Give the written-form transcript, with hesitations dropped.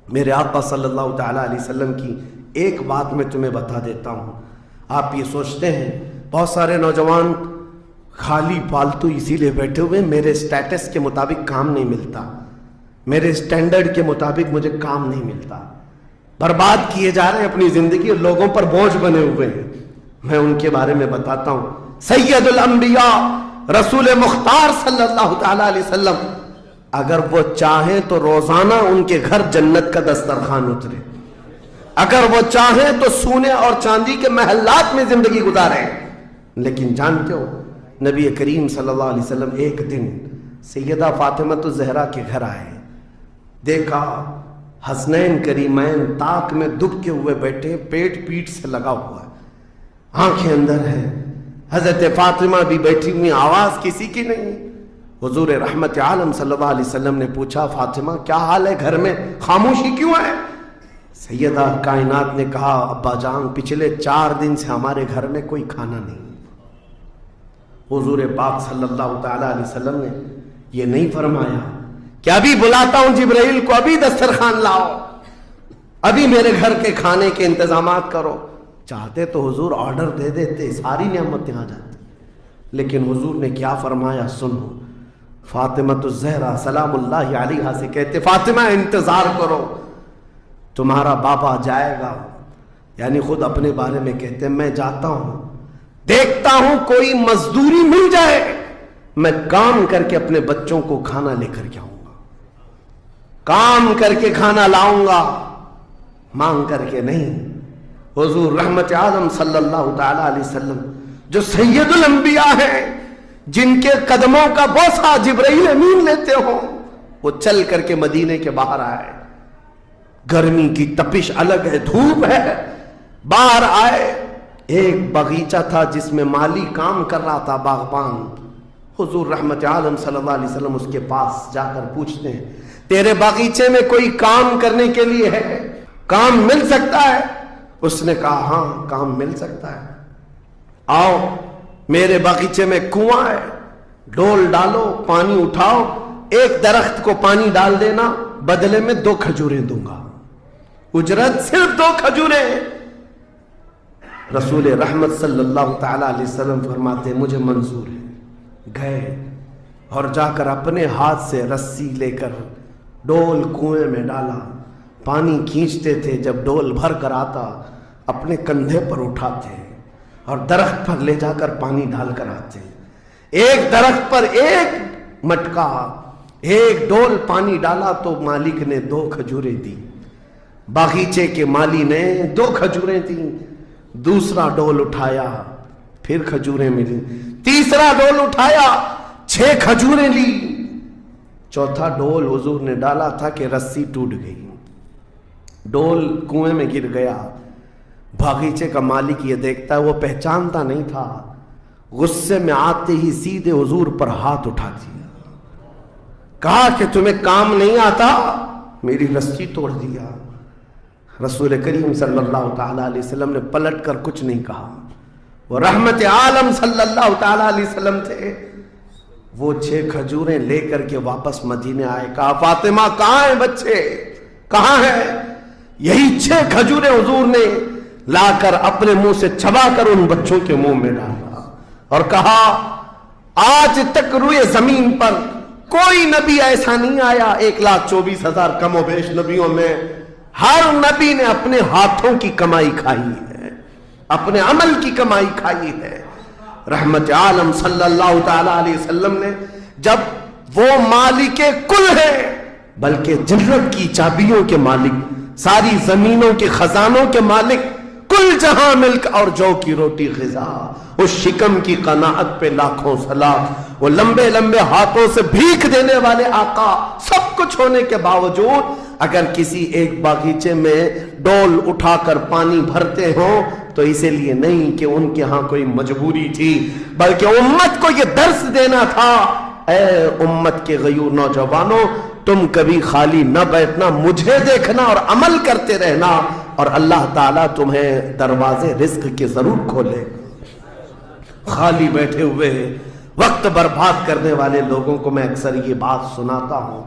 میرے آقا صلی اللہ تعالیٰ علیہ وسلم کی ایک بات میں تمہیں بتا دیتا ہوں. آپ یہ سوچتے ہیں بہت سارے نوجوان خالی فالتو اسی لیے بیٹھے ہوئے میرے سٹیٹس کے مطابق کام نہیں ملتا, میرے سٹینڈرڈ کے مطابق مجھے کام نہیں ملتا, برباد کیے جا رہے ہیں اپنی زندگی اور لوگوں پر بوجھ بنے ہوئے ہیں. میں ان کے بارے میں بتاتا ہوں. سید الانبیاء رسول مختار صلی اللہ تعالیٰ علیہ وسلم اگر وہ چاہیں تو روزانہ ان کے گھر جنت کا دسترخوان اترے, اگر وہ چاہیں تو سونے اور چاندی کے محلات میں زندگی گزاریں. لیکن جانتے ہو نبی کریم صلی اللہ علیہ وسلم ایک دن سیدہ فاطمہ الزہرا کے گھر آئے, دیکھا حسنین کریمین تاک میں دبکے ہوئے بیٹھے, پیٹ پیٹ سے لگا ہوا ہے, آنکھیں اندر ہے. حضرت فاطمہ بھی بیٹھی ہوئی, آواز کسی کی نہیں. حضور رحمت عالم صلی اللہ علیہ وسلم نے پوچھا فاطمہ کیا حال ہے, گھر میں خاموشی کیوں ہے؟ سیدہ کائنات نے کہا ابا جان پچھلے 4 دن سے ہمارے گھر میں کوئی کھانا نہیں. حضور پاک صلی اللہ تعالیٰ علیہ وسلم نے یہ نہیں فرمایا کہ ابھی بلاتا ہوں جبرائیل کو, ابھی دسترخوان لاؤ, ابھی میرے گھر کے کھانے کے انتظامات کرو. چاہتے تو حضور آرڈر دے دیتے, ساری نعمتیں آ جاتی. لیکن حضور نے کیا فرمایا سنو. فاطمہ الزہرا سلام اللہ علیہا سے کہتے فاطمہ انتظار کرو, تمہارا بابا جائے گا. یعنی خود اپنے بارے میں کہتے میں جاتا ہوں, دیکھتا ہوں کوئی مزدوری مل جائے, میں کام کر کے اپنے بچوں کو کھانا لے کر کے آؤں گا, کام کر کے کھانا لاؤں گا, مانگ کر کے نہیں. حضور رحمت عالم صلی اللہ تعالیٰ علیہ وسلم جو سید الانبیاء ہیں, جن کے قدموں کا بوسہ جبرائیل امین لیتے ہوں, وہ چل کر کے مدینے کے باہر آئے. گرمی کی تپش الگ ہے, دھوپ ہے, باہر آئے. ایک باغیچہ تھا جس میں مالی کام کر رہا تھا, باغبان. حضور رحمت عالم صلی اللہ علیہ وسلم اس کے پاس جا کر پوچھتے ہیں تیرے باغیچے میں کوئی کام کرنے کے لیے ہے, کام مل سکتا ہے؟ اس نے کہا ہاں کام مل سکتا ہے, آؤ میرے باغیچے میں کنواں ہے, ڈول ڈالو, پانی اٹھاؤ, ایک درخت کو پانی ڈال دینا, بدلے میں 2 کھجوریں دوں گا, اجرت صرف 2 کھجوریں. رسول رحمت صلی اللہ تعالیٰ علیہ وسلم فرماتے مجھے منظور ہے. گئے اور جا کر اپنے ہاتھ سے رسی لے کر ڈول کنویں میں ڈالا, پانی کھینچتے تھے, جب ڈول بھر کر آتا اپنے کندھے پر اٹھاتے اور درخت پر لے جا کر پانی ڈال کر آتے. ایک درخت پر ایک مٹکا, ایک ڈول پانی ڈالا تو مالک نے 2 کھجوریں دی, باغیچے کے مالی نے 2 کھجوریں دی. دوسرا ڈول اٹھایا, پھر کھجوریں ملی. تیسرا ڈول اٹھایا, 6 کھجوریں لی. چوتھا ڈول حضور نے ڈالا تھا کہ رسی ٹوٹ گئی, ڈول کنویں میں گر گیا. باغیچے کا مالک یہ دیکھتا ہے, وہ پہچانتا نہیں تھا, غصے میں آتے ہی سیدھے حضور پر ہاتھ اٹھا دیا, کہا کہ تمہیں کام نہیں آتا, میری رسی توڑ دیا. رسول کریم صلی اللہ تعالیٰ علیہ وسلم نے پلٹ کر کچھ نہیں کہا. وہ رحمت عالم صلی اللہ تعالیٰ علیہ وسلم تھے. وہ 6 کھجوریں لے کر کے واپس مدینے آئے, کہا فاطمہ کہاں ہیں بچے, کہاں ہیں؟ یہی 6 کھجوریں حضور نے لا کر اپنے منہ سے چبا کر ان بچوں کے منہ میں ڈالا اور کہا آج تک روئے زمین پر کوئی نبی ایسا نہیں آیا, 1,24,000 کم و بیش نبیوں میں ہر نبی نے اپنے ہاتھوں کی کمائی کھائی ہے, اپنے عمل کی کمائی کھائی ہے. رحمت عالم صلی اللہ تعالیٰ علیہ وسلم نے جب وہ مالک کل ہے, بلکہ جنت کی چابیوں کے مالک, ساری زمینوں کے خزانوں کے مالک, کل جہاں ملک اور جو کی روٹی غذا, اس شکم کی قناعت پہ لاکھوں سلام. وہ لمبے لمبے ہاتھوں سے بھیک دینے والے آقا, سب کچھ ہونے کے باوجود اگر کسی ایک باغیچے میں ڈول اٹھا کر پانی بھرتے ہوں تو اسی لیے نہیں کہ ان کے ہاں کوئی مجبوری تھی, بلکہ امت کو یہ درس دینا تھا, اے امت کے غیور نوجوانوں, تم کبھی خالی نہ بیٹھنا, مجھے دیکھنا اور عمل کرتے رہنا, اور اللہ تعالیٰ تمہیں دروازے رزق کے ضرور کھولے. خالی بیٹھے ہوئے وقت برباد کرنے والے لوگوں کو میں اکثر یہ بات سناتا ہوں,